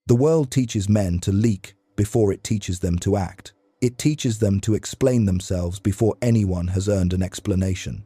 The world teaches men to leak before it teaches them to act. It teaches them to explain themselves before anyone has earned an explanation.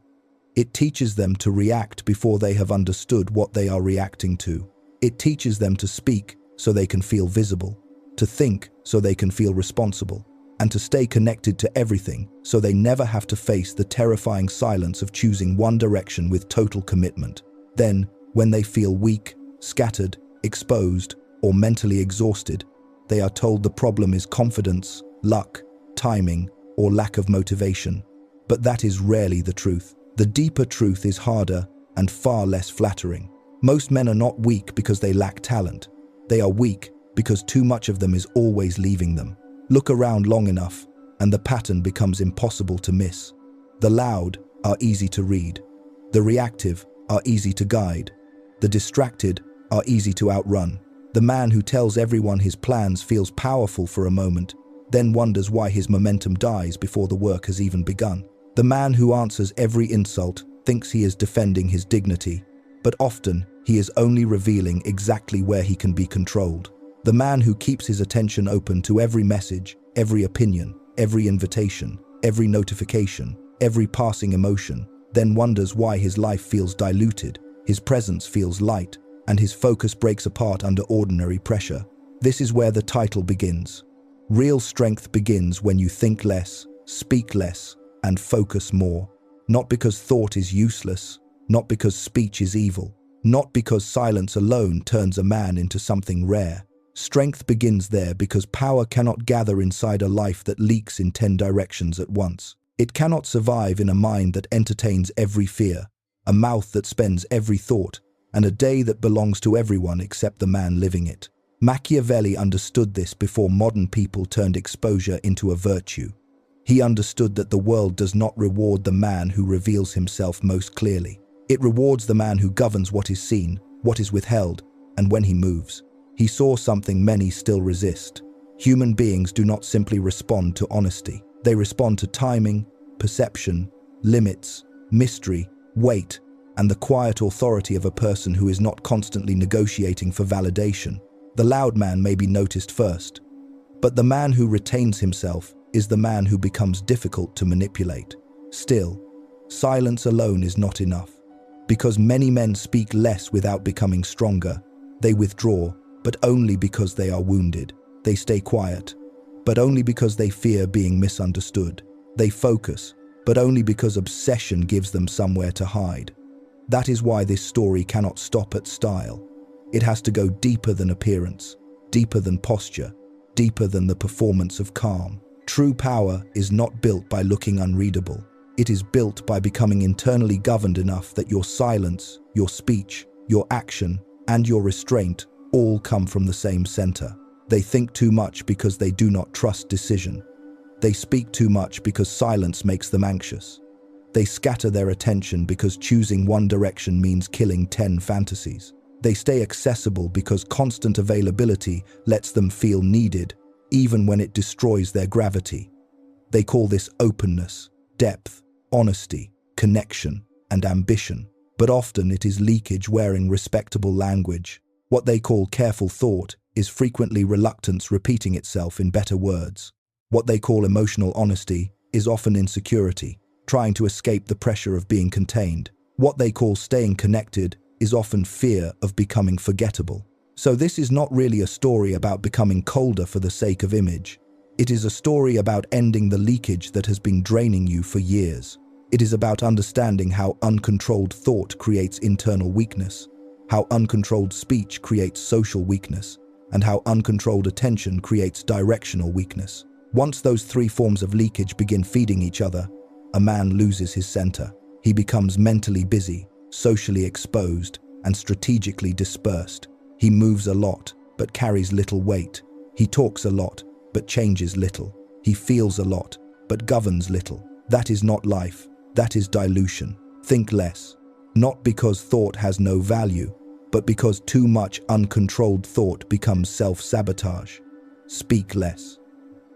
It teaches them to react before they have understood what they are reacting to. It teaches them to speak so they can feel visible, to think so they can feel responsible, and to stay connected to everything so they never have to face the terrifying silence of choosing one direction with total commitment. Then, when they feel weak, scattered, exposed, or mentally exhausted, they are told the problem is confidence, luck, timing, or lack of motivation. But that is rarely the truth. The deeper truth is harder and far less flattering. Most men are not weak because they lack talent. They are weak because too much of them is always leaving them. Look around long enough, and the pattern becomes impossible to miss. The loud are easy to read. The reactive are easy to guide. The distracted are easy to outrun. The man who tells everyone his plans feels powerful for a moment, then wonders why his momentum dies before the work has even begun. The man who answers every insult thinks he is defending his dignity, but often he is only revealing exactly where he can be controlled. The man who keeps his attention open to every message, every opinion, every invitation, every notification, every passing emotion, then wonders why his life feels diluted, his presence feels light, and his focus breaks apart under ordinary pressure. This is where the title begins. Real strength begins when you think less, speak less, and focus more. Not because thought is useless, not because speech is evil, not because silence alone turns a man into something rare. Strength begins there because power cannot gather inside a life that leaks in 10 directions at once. It cannot survive in a mind that entertains every fear, a mouth that spends every thought, and a day that belongs to everyone except the man living it. Machiavelli understood this before modern people turned exposure into a virtue. He understood that the world does not reward the man who reveals himself most clearly. It rewards the man who governs what is seen, what is withheld, and when he moves. He saw something many still resist. Human beings do not simply respond to honesty. They respond to timing, perception, limits, mystery, weight, and the quiet authority of a person who is not constantly negotiating for validation. The loud man may be noticed first, but the man who retains himself is the man who becomes difficult to manipulate. Still, silence alone is not enough. Because many men speak less without becoming stronger, they withdraw, but only because they are wounded. They stay quiet, but only because they fear being misunderstood. They focus, but only because obsession gives them somewhere to hide. That is why this story cannot stop at style. It has to go deeper than appearance, deeper than posture, deeper than the performance of calm. True power is not built by looking unreadable. It is built by becoming internally governed enough that your silence, your speech, your action, and your restraint all come from the same center. They think too much because they do not trust decision. They speak too much because silence makes them anxious. They scatter their attention because choosing one direction means killing 10 fantasies. They stay accessible because constant availability lets them feel needed, even when it destroys their gravity. They call this openness, depth, honesty, connection, and ambition. But often it is leakage wearing respectable language. What they call careful thought is frequently reluctance repeating itself in better words. What they call emotional honesty is often insecurity, trying to escape the pressure of being contained. What they call staying connected is often fear of becoming forgettable. So this is not really a story about becoming colder for the sake of image. It is a story about ending the leakage that has been draining you for years. It is about understanding how uncontrolled thought creates internal weakness, how uncontrolled speech creates social weakness, and how uncontrolled attention creates directional weakness. Once those 3 forms of leakage begin feeding each other, a man loses his center. He becomes mentally busy, socially exposed, and strategically dispersed. He moves a lot, but carries little weight. He talks a lot, but changes little. He feels a lot, but governs little. That is not life. That is dilution. Think less. Not because thought has no value, but because too much uncontrolled thought becomes self-sabotage. Speak less.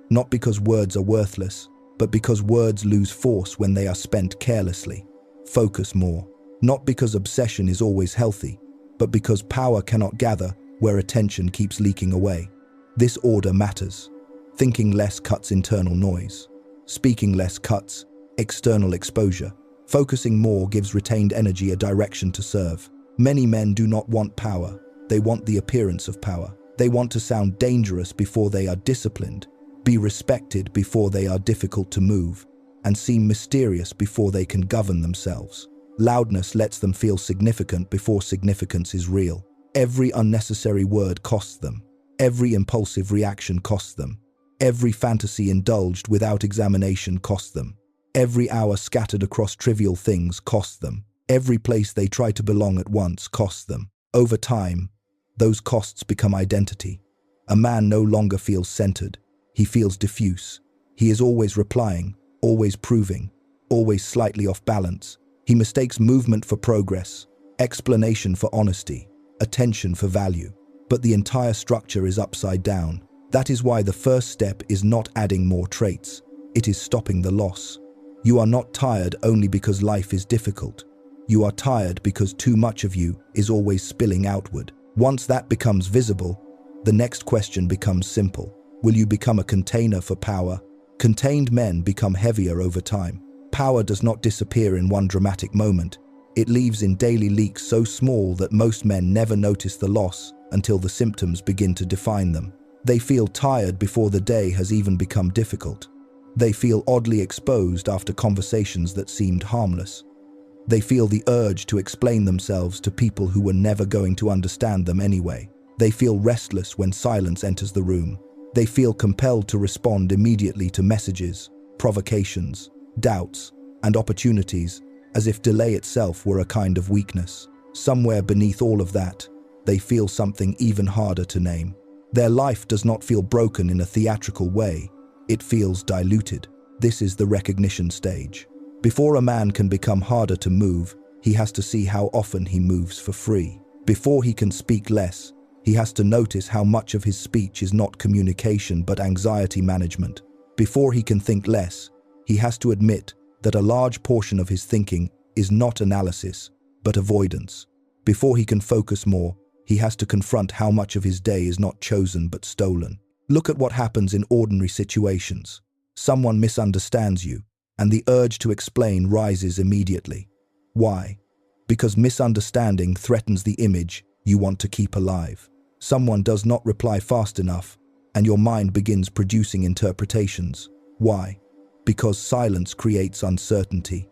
Not because words are worthless, but because words lose force when they are spent carelessly. Focus more. Not because obsession is always healthy, but because power cannot gather where attention keeps leaking away. This order matters. Thinking less cuts internal noise. Speaking less cuts external exposure. Focusing more gives retained energy a direction to serve. Many men do not want power. They want the appearance of power. They want to sound dangerous before they are disciplined, be respected before they are difficult to move, and seem mysterious before they can govern themselves. Loudness lets them feel significant before significance is real. Every unnecessary word costs them. Every impulsive reaction costs them. Every fantasy indulged without examination costs them. Every hour scattered across trivial things costs them. Every place they try to belong at once costs them. Over time, those costs become identity. A man no longer feels centered. He feels diffuse. He is always replying, always proving, always slightly off balance. He mistakes movement for progress, explanation for honesty, attention for value. But the entire structure is upside down. That is why the first step is not adding more traits. It is stopping the loss. You are not tired only because life is difficult. You are tired because too much of you is always spilling outward. Once that becomes visible, the next question becomes simple. Will you become a container for power? Contained men become heavier over time. Power does not disappear in one dramatic moment. It leaves in daily leaks so small that most men never notice the loss until the symptoms begin to define them. They feel tired before the day has even become difficult. They feel oddly exposed after conversations that seemed harmless. They feel the urge to explain themselves to people who were never going to understand them anyway. They feel restless when silence enters the room. They feel compelled to respond immediately to messages, provocations, doubts, and opportunities, as if delay itself were a kind of weakness. Somewhere beneath all of that, they feel something even harder to name. Their life does not feel broken in a theatrical way. It feels diluted. This is the recognition stage. Before a man can become harder to move, he has to see how often he moves for free. Before he can speak less, he has to notice how much of his speech is not communication but anxiety management. Before he can think less, he has to admit that a large portion of his thinking is not analysis, but avoidance. Before he can focus more, he has to confront how much of his day is not chosen but stolen. Look at what happens in ordinary situations. Someone misunderstands you, and the urge to explain rises immediately. Why? Because misunderstanding threatens the image you want to keep alive. Someone does not reply fast enough, and your mind begins producing interpretations. Why? Because silence creates uncertainty,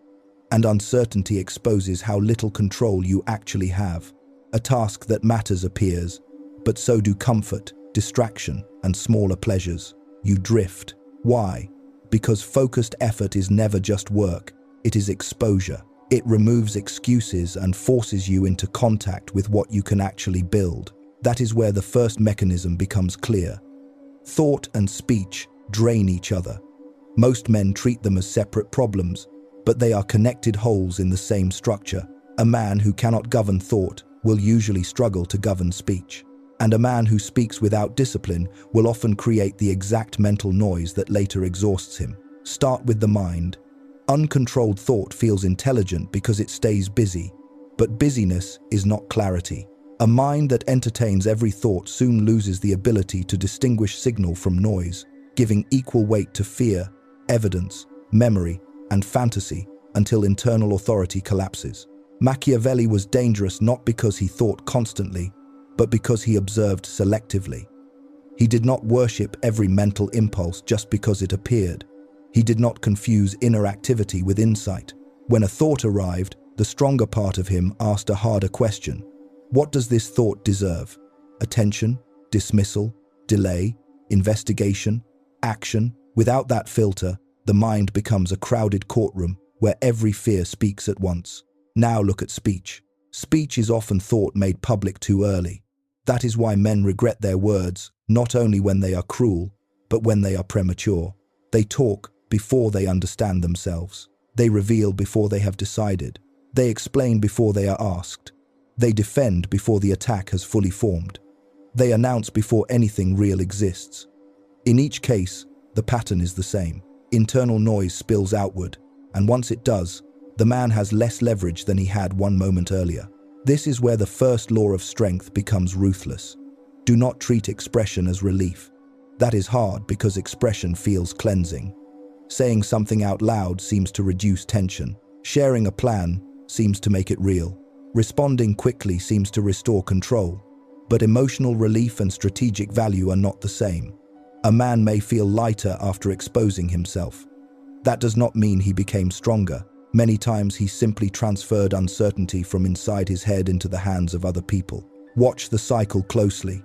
and uncertainty exposes how little control you actually have. A task that matters appears, but so do comfort, distraction, and smaller pleasures. You drift. Why? Because focused effort is never just work, it is exposure. It removes excuses and forces you into contact with what you can actually build. That is where the first mechanism becomes clear. Thought and speech drain each other. Most men treat them as separate problems, but they are connected wholes in the same structure. A man who cannot govern thought will usually struggle to govern speech. And a man who speaks without discipline will often create the exact mental noise that later exhausts him. Start with the mind. Uncontrolled thought feels intelligent because it stays busy, but busyness is not clarity. A mind that entertains every thought soon loses the ability to distinguish signal from noise, giving equal weight to fear, evidence, memory, and fantasy until internal authority collapses. Machiavelli was dangerous not because he thought constantly, but because he observed selectively. He did not worship every mental impulse just because it appeared. He did not confuse inner activity with insight. When a thought arrived, the stronger part of him asked a harder question. What does this thought deserve? Attention, dismissal, delay, investigation, action? Without that filter, the mind becomes a crowded courtroom where every fear speaks at once. Now look at speech. Speech is often thought made public too early. That is why men regret their words, not only when they are cruel, but when they are premature. They talk before they understand themselves. They reveal before they have decided. They explain before they are asked. They defend before the attack has fully formed. They announce before anything real exists. In each case, the pattern is the same. Internal noise spills outward, and once it does, the man has less leverage than he had one moment earlier. This is where the first law of strength becomes ruthless. Do not treat expression as relief. That is hard because expression feels cleansing. Saying something out loud seems to reduce tension. Sharing a plan seems to make it real. Responding quickly seems to restore control. But emotional relief and strategic value are not the same. A man may feel lighter after exposing himself. That does not mean he became stronger. Many times he simply transferred uncertainty from inside his head into the hands of other people. Watch the cycle closely.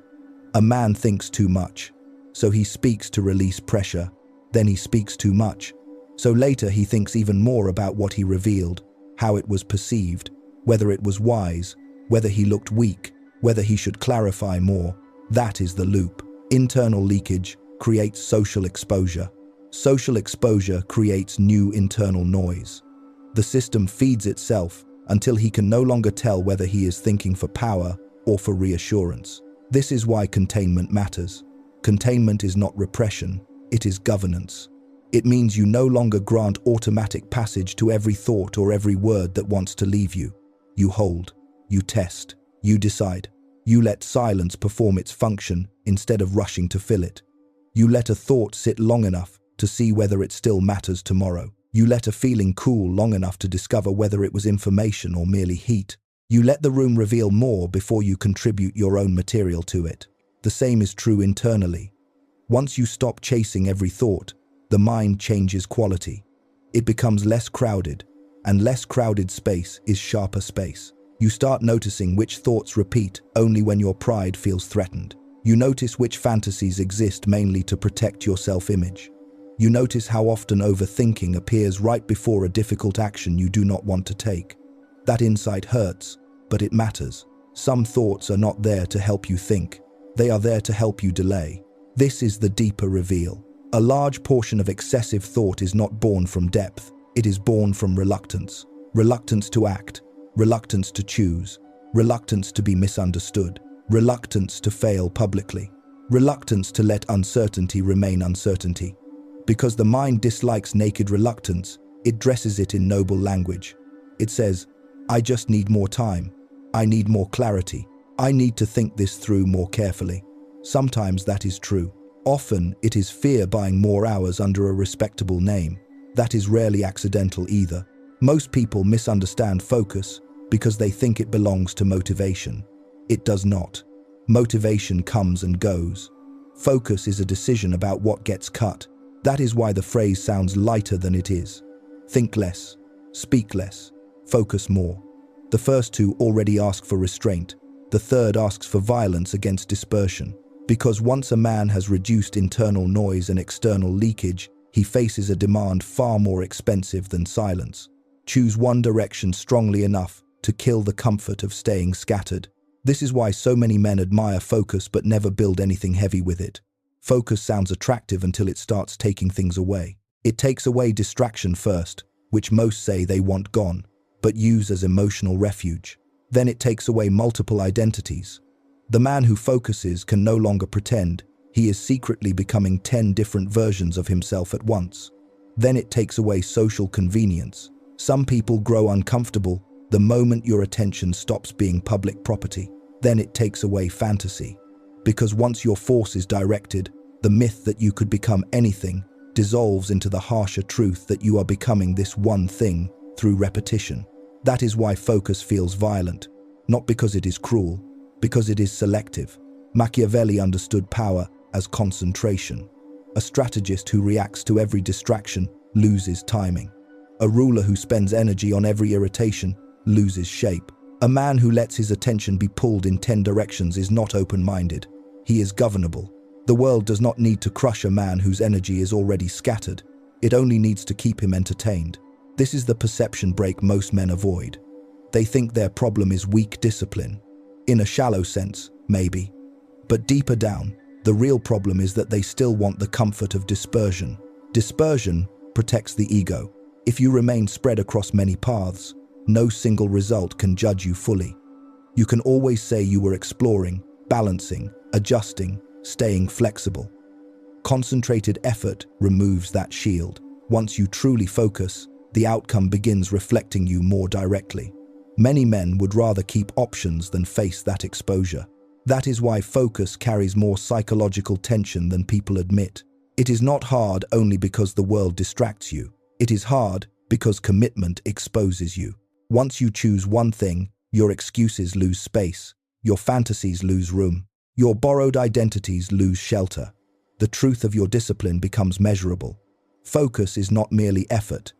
A man thinks too much, so he speaks to release pressure. Then he speaks too much, so later he thinks even more about what he revealed, how it was perceived, whether it was wise, whether he looked weak, whether he should clarify more. That is the loop. Internal leakage creates social exposure. Social exposure creates new internal noise. The system feeds itself until he can no longer tell whether he is thinking for power or for reassurance. This is why containment matters. Containment is not repression, it is governance. It means you no longer grant automatic passage to every thought or every word that wants to leave you. You hold, you test, you decide. You let silence perform its function instead of rushing to fill it. You let a thought sit long enough to see whether it still matters tomorrow. You let a feeling cool long enough to discover whether it was information or merely heat. You let the room reveal more before you contribute your own material to it. The same is true internally. Once you stop chasing every thought, the mind changes quality. It becomes less crowded, and less crowded space is sharper space. You start noticing which thoughts repeat only when your pride feels threatened. You notice which fantasies exist mainly to protect your self-image. You notice how often overthinking appears right before a difficult action you do not want to take. That insight hurts, but it matters. Some thoughts are not there to help you think. They are there to help you delay. This is the deeper reveal. A large portion of excessive thought is not born from depth. It is born from reluctance. Reluctance to act. Reluctance to choose. Reluctance to be misunderstood. Reluctance to fail publicly. Reluctance to let uncertainty remain uncertainty. Because the mind dislikes naked reluctance, it dresses it in noble language. It says, I just need more time. I need more clarity. I need to think this through more carefully. Sometimes that is true. Often it is fear buying more hours under a respectable name. That is rarely accidental either. Most people misunderstand focus because they think it belongs to motivation. It does not. Motivation comes and goes. Focus is a decision about what gets cut. That is why the phrase sounds lighter than it is. Think less, speak less, focus more. The first two already ask for restraint. The third asks for violence against dispersion. Because once a man has reduced internal noise and external leakage, he faces a demand far more expensive than silence. Choose one direction strongly enough to kill the comfort of staying scattered. This is why so many men admire focus but never build anything heavy with it. Focus sounds attractive until it starts taking things away. It takes away distraction first, which most say they want gone, but use as emotional refuge. Then it takes away multiple identities. The man who focuses can no longer pretend. He is secretly becoming 10 different versions of himself at once. Then it takes away social convenience. Some people grow uncomfortable the moment your attention stops being public property. Then it takes away fantasy. Because once your force is directed, the myth that you could become anything dissolves into the harsher truth that you are becoming this one thing through repetition. That is why focus feels violent, not because it is cruel, because it is selective. Machiavelli understood power as concentration. A strategist who reacts to every distraction loses timing. A ruler who spends energy on every irritation loses shape. A man who lets his attention be pulled in 10 directions is not open-minded. He is governable. The world does not need to crush a man whose energy is already scattered. It only needs to keep him entertained. This is the perception break most men avoid. They think their problem is weak discipline. In a shallow sense, maybe. But deeper down, the real problem is that they still want the comfort of dispersion. Dispersion protects the ego. If you remain spread across many paths, no single result can judge you fully. You can always say you were exploring, balancing, adjusting, staying flexible. Concentrated effort removes that shield. Once you truly focus, the outcome begins reflecting you more directly. Many men would rather keep options than face that exposure. That is why focus carries more psychological tension than people admit. It is not hard only because the world distracts you. It is hard because commitment exposes you. Once you choose one thing, your excuses lose space, your fantasies lose room, your borrowed identities lose shelter. The truth of your discipline becomes measurable. Focus is not merely effort.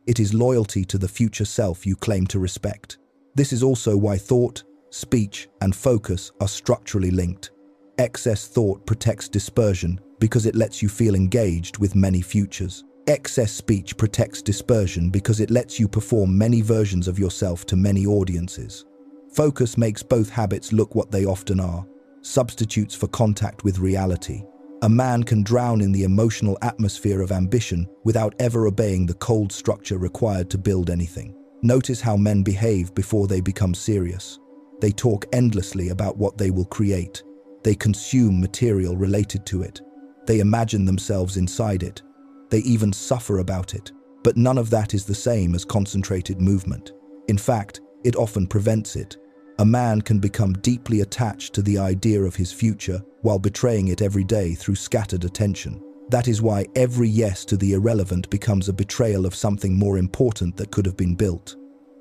It is loyalty to the future self you claim to respect. This is also why thought, speech, and focus are structurally linked. Excess thought protects dispersion because it lets you feel engaged with many futures. Excess speech protects dispersion because it lets you perform many versions of yourself to many audiences. Focus makes both habits look what they often are, substitutes for contact with reality. A man can drown in the emotional atmosphere of ambition without ever obeying the cold structure required to build anything. Notice how men behave before they become serious. They talk endlessly about what they will create. They consume material related to it. They imagine themselves inside it. They even suffer about it. But none of that is the same as concentrated movement. In fact, it often prevents it. A man can become deeply attached to the idea of his future while betraying it every day through scattered attention. That is why every yes to the irrelevant becomes a betrayal of something more important that could have been built.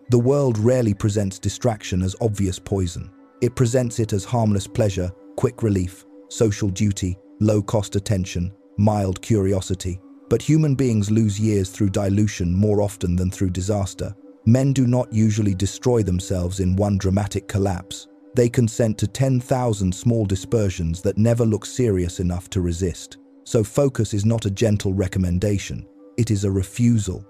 The world rarely presents distraction as obvious poison. It presents it as harmless pleasure, quick relief, social duty, low-cost attention, mild curiosity. But human beings lose years through dilution more often than through disaster. Men do not usually destroy themselves in one dramatic collapse. They consent to 10,000 small dispersions that never look serious enough to resist. So focus is not a gentle recommendation. It is a refusal.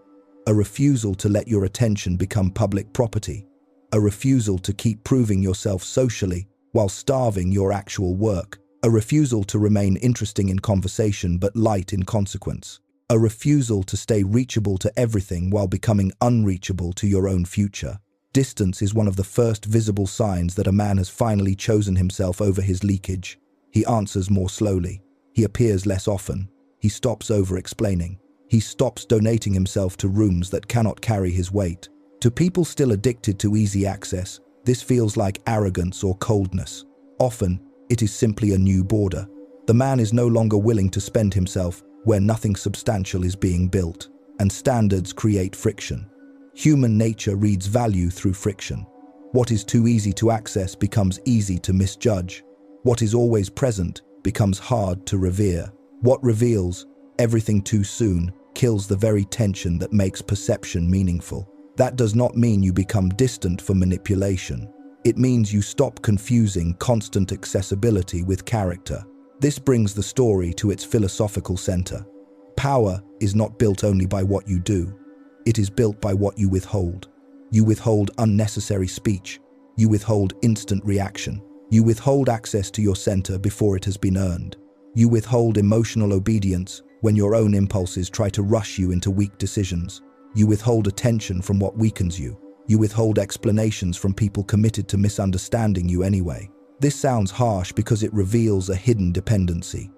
A refusal to let your attention become public property. A refusal to keep proving yourself socially while starving your actual work. A refusal to remain interesting in conversation but light in consequence. A refusal to stay reachable to everything while becoming unreachable to your own future. Distance is one of the first visible signs that a man has finally chosen himself over his leakage. He answers more slowly. He appears less often. He stops over-explaining. He stops donating himself to rooms that cannot carry his weight. To people still addicted to easy access, this feels like arrogance or coldness. Often, it is simply a new border. The man is no longer willing to spend himself where nothing substantial is being built, and standards create friction. Human nature reads value through friction. What is too easy to access becomes easy to misjudge. What is always present becomes hard to revere. What reveals everything too soon kills the very tension that makes perception meaningful. That does not mean you become distant for manipulation. It means you stop confusing constant accessibility with character. This brings the story to its philosophical center. Power is not built only by what you do. It is built by what you withhold. You withhold unnecessary speech. You withhold instant reaction. You withhold access to your center before it has been earned. You withhold emotional obedience when your own impulses try to rush you into weak decisions. You withhold attention from what weakens you. You withhold explanations from people committed to misunderstanding you anyway. This sounds harsh because it reveals a hidden dependency.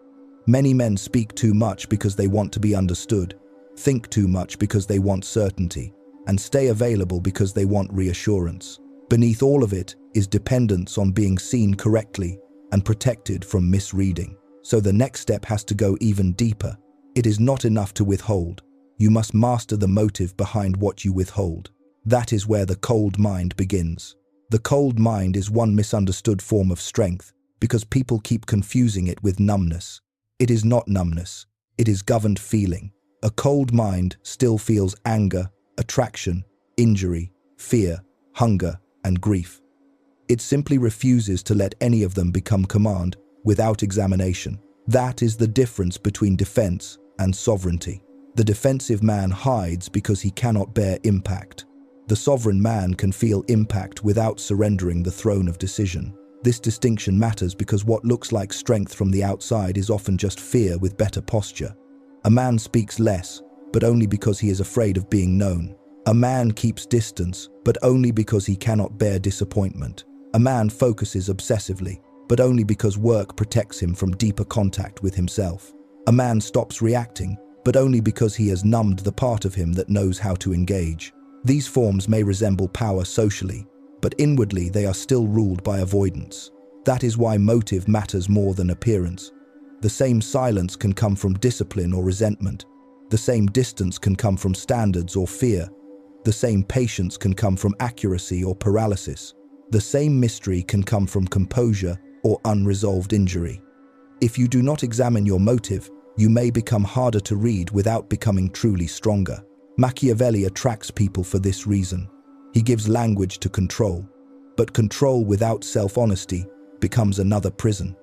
Many men speak too much because they want to be understood, think too much because they want certainty, and stay available because they want reassurance. Beneath all of it is dependence on being seen correctly and protected from misreading. So the next step has to go even deeper. It is not enough to withhold. You must master the motive behind what you withhold. That is where the cold mind begins. The cold mind is one misunderstood form of strength because people keep confusing it with numbness. It is not numbness. It is governed feeling. A cold mind still feels anger, attraction, injury, fear, hunger, and grief. It simply refuses to let any of them become command without examination. That is the difference between defense and sovereignty. The defensive man hides because he cannot bear impact. The sovereign man can feel impact without surrendering the throne of decision. This distinction matters because what looks like strength from the outside is often just fear with better posture. A man speaks less, but only because he is afraid of being known. A man keeps distance, but only because he cannot bear disappointment. A man focuses obsessively, but only because work protects him from deeper contact with himself. A man stops reacting, but only because he has numbed the part of him that knows how to engage. These forms may resemble power socially, but inwardly they are still ruled by avoidance. That is why motive matters more than appearance. The same silence can come from discipline or resentment. The same distance can come from standards or fear. The same patience can come from accuracy or paralysis. The same mystery can come from composure or unresolved injury. If you do not examine your motive, you may become harder to read without becoming truly stronger. Machiavelli attracts people for this reason. He gives language to control, but control without self-honesty becomes another prison.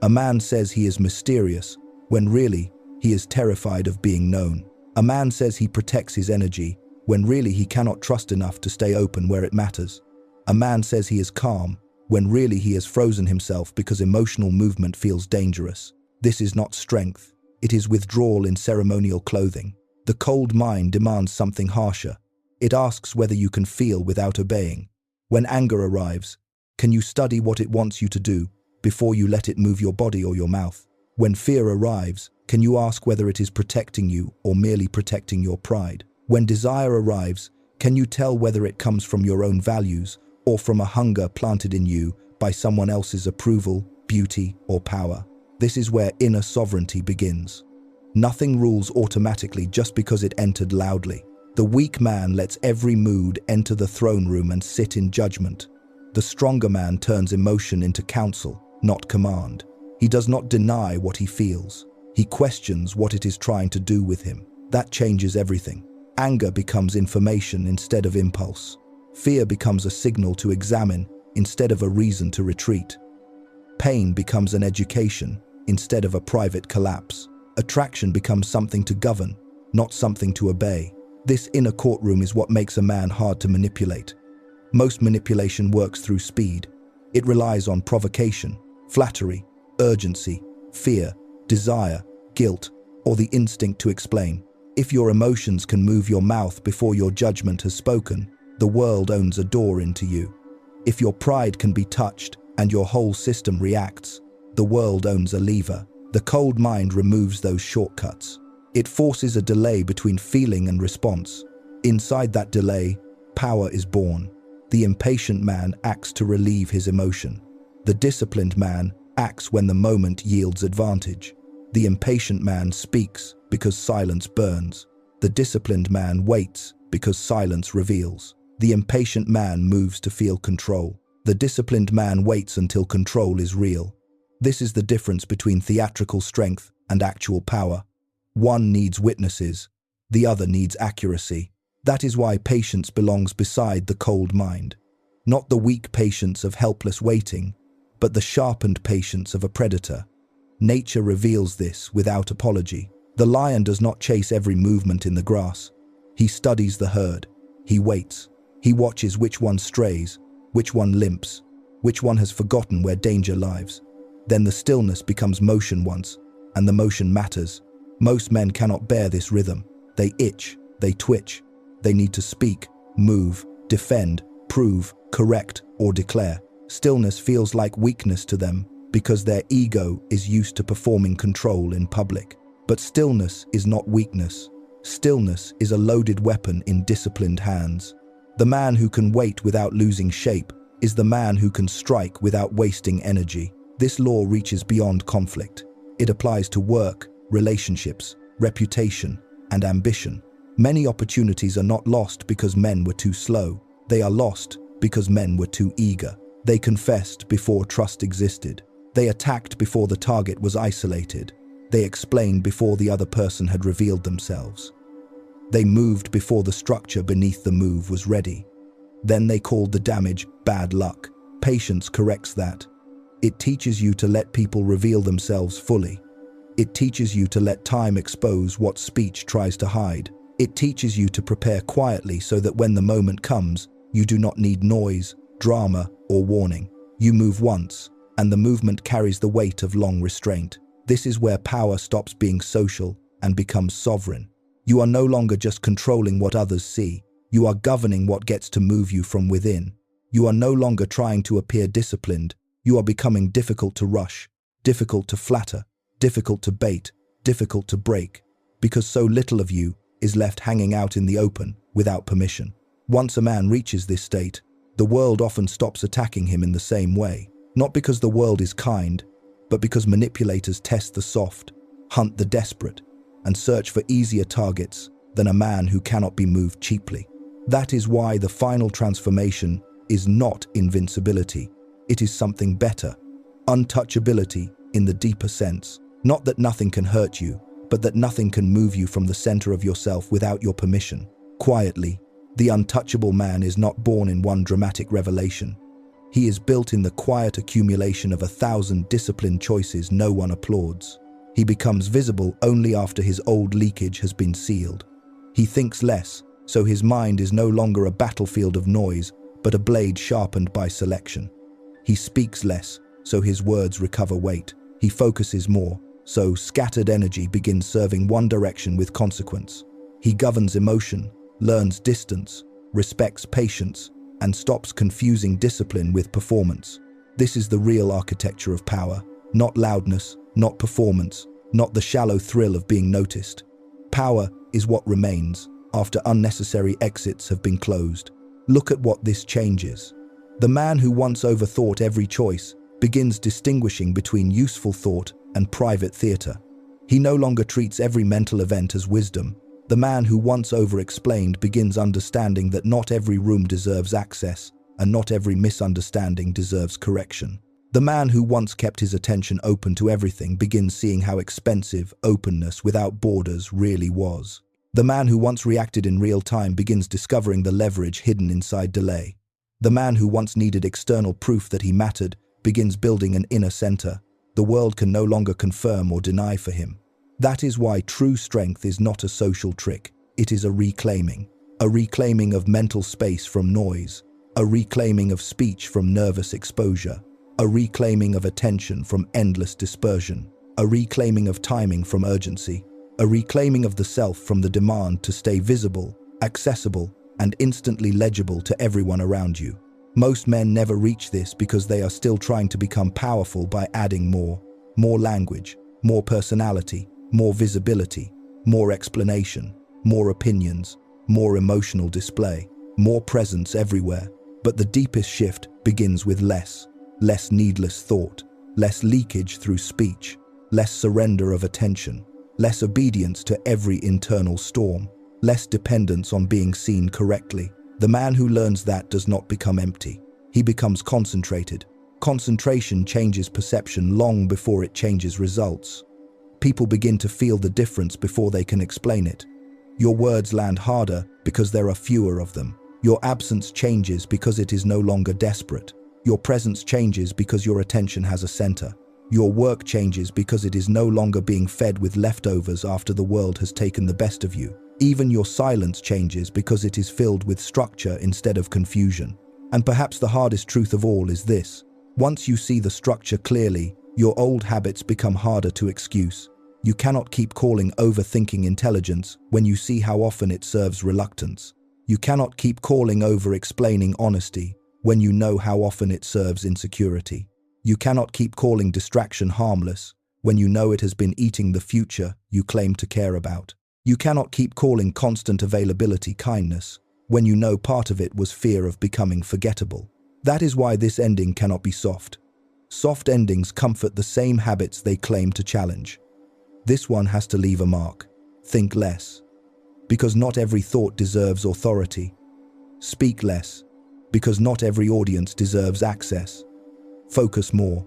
A man says he is mysterious, when really, he is terrified of being known. A man says he protects his energy, when really he cannot trust enough to stay open where it matters. A man says he is calm, when really he has frozen himself because emotional movement feels dangerous. This is not strength, it is withdrawal in ceremonial clothing. The cold mind demands something harsher. It asks whether you can feel without obeying. When anger arrives, can you study what it wants you to do before you let it move your body or your mouth? When fear arrives, can you ask whether it is protecting you or merely protecting your pride? When desire arrives, can you tell whether it comes from your own values or from a hunger planted in you by someone else's approval, beauty, or power? This is where inner sovereignty begins. Nothing rules automatically just because it entered loudly. The weak man lets every mood enter the throne room and sit in judgment. The stronger man turns emotion into counsel, not command. He does not deny what he feels. He questions what it is trying to do with him. That changes everything. Anger becomes information instead of impulse. Fear becomes a signal to examine instead of a reason to retreat. Pain becomes an education instead of a private collapse. Attraction becomes something to govern, not something to obey. This inner courtroom is what makes a man hard to manipulate. Most manipulation works through speed. It relies on provocation, flattery, urgency, fear, desire, guilt, or the instinct to explain. If your emotions can move your mouth before your judgment has spoken, the world owns a door into you. If your pride can be touched and your whole system reacts, the world owns a lever. The cold mind removes those shortcuts. It forces a delay between feeling and response. Inside that delay, power is born. The impatient man acts to relieve his emotion. The disciplined man acts when the moment yields advantage. The impatient man speaks because silence burns. The disciplined man waits because silence reveals. The impatient man moves to feel control. The disciplined man waits until control is real. This is the difference between theatrical strength and actual power. One needs witnesses, the other needs accuracy. That is why patience belongs beside the cold mind. Not the weak patience of helpless waiting, but the sharpened patience of a predator. Nature reveals this without apology. The lion does not chase every movement in the grass. He studies the herd. He waits. He watches which one strays, which one limps, which one has forgotten where danger lies. Then the stillness becomes motion once, and the motion matters. Most men cannot bear this rhythm. They itch, they twitch. They need to speak, move, defend, prove, correct, or declare. Stillness feels like weakness to them because their ego is used to performing control in public. But stillness is not weakness. Stillness is a loaded weapon in disciplined hands. The man who can wait without losing shape is the man who can strike without wasting energy. This law reaches beyond conflict. It applies to work, relationships, reputation, and ambition. Many opportunities are not lost because men were too slow. They are lost because men were too eager. They confessed before trust existed. They attacked before the target was isolated. They explained before the other person had revealed themselves. They moved before the structure beneath the move was ready. Then they called the damage bad luck. Patience corrects that. It teaches you to let people reveal themselves fully. It teaches you to let time expose what speech tries to hide. It teaches you to prepare quietly so that when the moment comes, you do not need noise, drama, or warning. You move once, and the movement carries the weight of long restraint. This is where power stops being social and becomes sovereign. You are no longer just controlling what others see. You are governing what gets to move you from within. You are no longer trying to appear disciplined. You are becoming difficult to rush, difficult to flatter, difficult to bait, difficult to break, because so little of you is left hanging out in the open without permission. Once a man reaches this state, the world often stops attacking him in the same way. Not because the world is kind, but because manipulators test the soft, hunt the desperate, and search for easier targets than a man who cannot be moved cheaply. That is why the final transformation is not invincibility. It is something better. Untouchability in the deeper sense. Not that nothing can hurt you, but that nothing can move you from the center of yourself without your permission. Quietly, the untouchable man is not born in one dramatic revelation. He is built in the quiet accumulation of 1,000 disciplined choices no one applauds. He becomes visible only after his old leakage has been sealed. He thinks less, so his mind is no longer a battlefield of noise, but a blade sharpened by selection. He speaks less, so his words recover weight. He focuses more, so scattered energy begins serving one direction with consequence. He governs emotion, learns distance, respects patience, and stops confusing discipline with performance. This is the real architecture of power, not loudness, not performance, not the shallow thrill of being noticed. Power is what remains after unnecessary exits have been closed. Look at what this changes. The man who once overthought every choice begins distinguishing between useful thought and private theater. He no longer treats every mental event as wisdom. The man who once over-explained begins understanding that not every room deserves access, and not every misunderstanding deserves correction. The man who once kept his attention open to everything begins seeing how expensive openness without borders really was. The man who once reacted in real time begins discovering the leverage hidden inside delay. The man who once needed external proof that he mattered begins building an inner center. The world can no longer confirm or deny for him. That is why true strength is not a social trick. It is a reclaiming of mental space from noise, a reclaiming of speech from nervous exposure, a reclaiming of attention from endless dispersion, a reclaiming of timing from urgency, a reclaiming of the self from the demand to stay visible, accessible, and instantly legible to everyone around you. Most men never reach this because they are still trying to become powerful by adding more language, more personality, more visibility, more explanation, more opinions, more emotional display, more presence everywhere. But the deepest shift begins with less needless thought, less leakage through speech, less surrender of attention, less obedience to every internal storm, less dependence on being seen correctly. The man who learns that does not become empty. He becomes concentrated. Concentration changes perception long before it changes results. People begin to feel the difference before they can explain it. Your words land harder because there are fewer of them. Your absence changes because it is no longer desperate. Your presence changes because your attention has a center. Your work changes because it is no longer being fed with leftovers after the world has taken the best of you. Even your silence changes because it is filled with structure instead of confusion. And perhaps the hardest truth of all is this: once you see the structure clearly, your old habits become harder to excuse. You cannot keep calling overthinking intelligence when you see how often it serves reluctance. You cannot keep calling over-explaining honesty when you know how often it serves insecurity. You cannot keep calling distraction harmless when you know it has been eating the future you claim to care about. You cannot keep calling constant availability kindness when you know part of it was fear of becoming forgettable. That is why this ending cannot be soft. Soft endings comfort the same habits they claim to challenge. This one has to leave a mark. Think less, because not every thought deserves authority. Speak less, because not every audience deserves access. Focus more,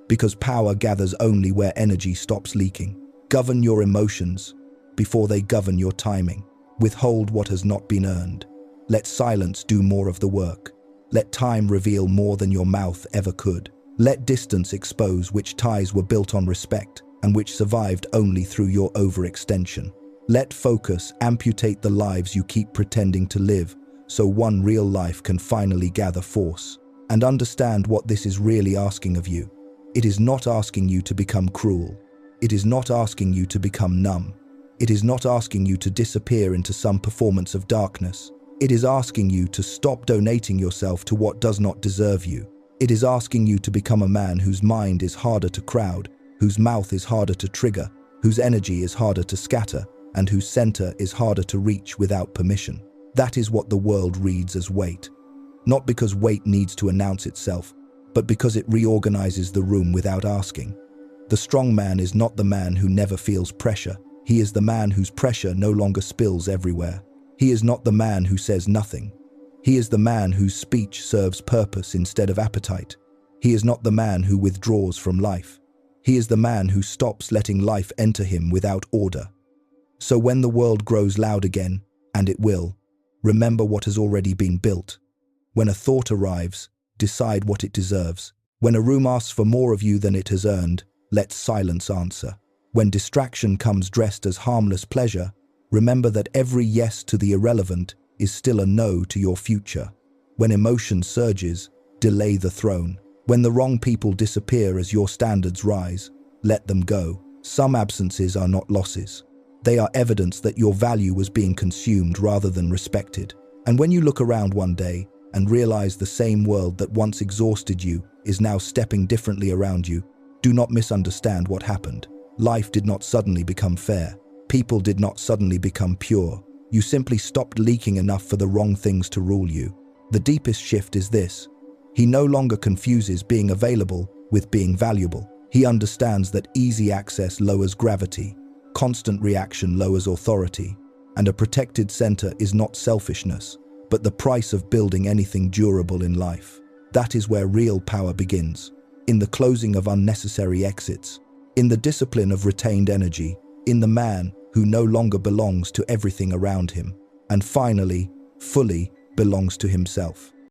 because power gathers only where energy stops leaking. Govern your emotions before they govern your timing. Withhold what has not been earned. Let silence do more of the work. Let time reveal more than your mouth ever could. Let distance expose which ties were built on respect and which survived only through your overextension. Let focus amputate the lives you keep pretending to live, so one real life can finally gather force. And understand what this is really asking of you. It is not asking you to become cruel. It is not asking you to become numb. It is not asking you to disappear into some performance of darkness. It is asking you to stop donating yourself to what does not deserve you. It is asking you to become a man whose mind is harder to crowd, whose mouth is harder to trigger, whose energy is harder to scatter, and whose center is harder to reach without permission. That is what the world reads as weight. Not because weight needs to announce itself, but because it reorganizes the room without asking. The strong man is not the man who never feels pressure. He is the man whose pressure no longer spills everywhere. He is not the man who says nothing. He is the man whose speech serves purpose instead of appetite. He is not the man who withdraws from life. He is the man who stops letting life enter him without order. So when the world grows loud again, and it will, remember what has already been built. When a thought arrives, decide what it deserves. When a room asks for more of you than it has earned, let silence answer. When distraction comes dressed as harmless pleasure, remember that every yes to the irrelevant is still a no to your future. When emotion surges, delay the throne. When the wrong people disappear as your standards rise, let them go. Some absences are not losses. They are evidence that your value was being consumed rather than respected. And when you look around one day and realize the same world that once exhausted you is now stepping differently around you, do not misunderstand what happened. Life did not suddenly become fair. People did not suddenly become pure. You simply stopped leaking enough for the wrong things to rule you. The deepest shift is this. He no longer confuses being available with being valuable. He understands that easy access lowers gravity, constant reaction lowers authority, and a protected center is not selfishness, but the price of building anything durable in life. That is where real power begins, in the closing of unnecessary exits, in the discipline of retained energy, in the man who no longer belongs to everything around him, and finally, fully belongs to himself.